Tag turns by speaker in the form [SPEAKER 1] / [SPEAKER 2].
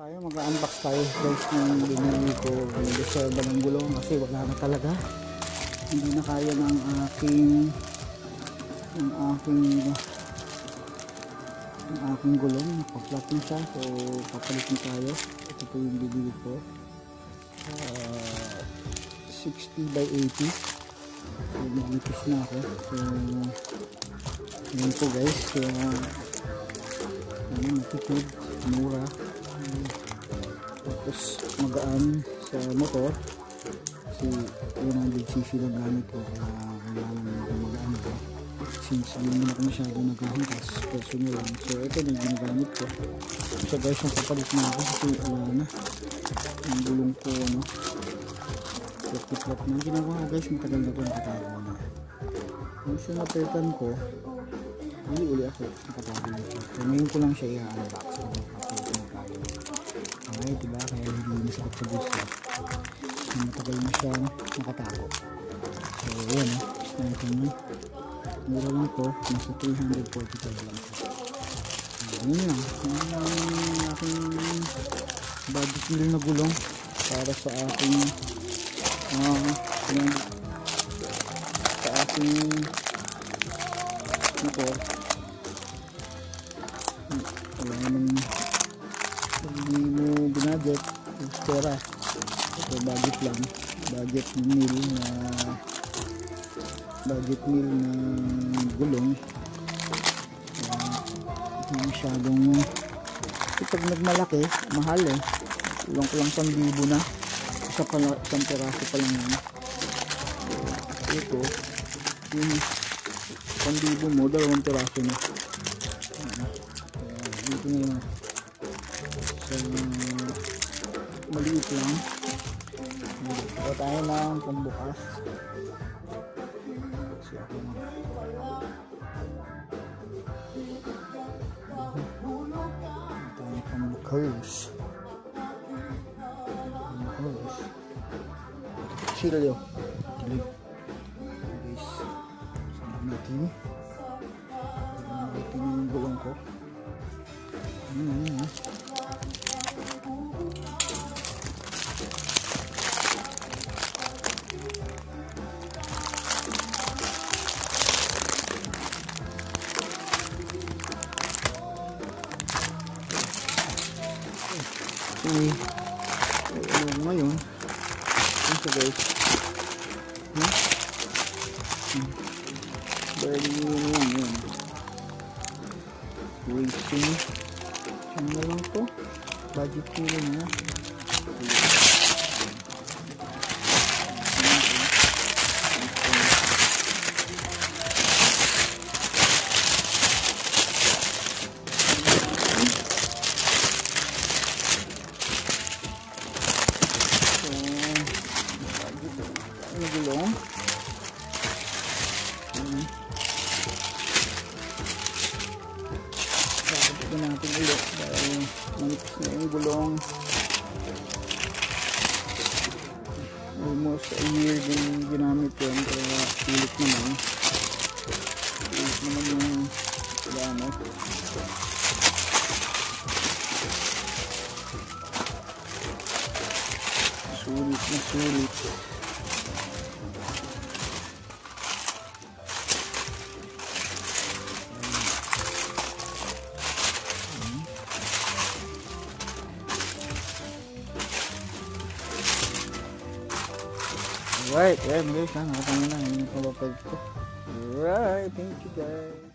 [SPEAKER 1] tayo, mag-unbox tayo guys ng binili ko yung reserva ng gulong kasi wala na talaga, hindi na kaya ng aking gulong, nakaplat na siya, so papalit na tayo. Ito po yung binili ko, 60 by 80, so nagipis na ako, so yun po guys, kaya matipid, mura, tapos magaan sa motor kasi 100cc lang gamit ko, kaya kailangan magaan ko since hindi na ako masyado naghahantas, personal lang. So ito na yung ginagamit ko. So guys, yung papalit na ako kasi wala na yung gulong ko, flap na ginagawa ko guys, matagal na ito, nakatago na. Yung siya napalitan ko, hindi uli ako nakatago na siya. So ngayon ko lang siya i-unbox ko, okay, diba? Kaya hindi masakit sa gusto, matagal na siya nakatago. So yan, natin na mura lang ko, nasa 345 lang siya. Yun lang, yun lang aking budget meal na gulong para sa aking motor. Wala naman, hindi mo binadget pera, ito budget lang, budget meal na gulong. Hindi masyadong, pag nagmalaki mahal kulang ko lang 1,000 na, isang peraso pa lang yan. Ito yung 1,000 mo, 2 peraso na. Dito na yun, so maliit lang. Ito tayo ng pambukas. Curves. Silyo. Dilig. Guys. Saan natin? Ito yung gulong ko. Ngayon ito guys, bali yun wasting yun na lang to, budget nila na. Gulong. Ito natin ulit dahil manipis na yung gulong. Almost a year din ginamit yun, kaya ulit naman yung gano. Sulit na sulit. Alright, ayan guys, nakatanga na yung kapapag ko. Alright, thank you guys.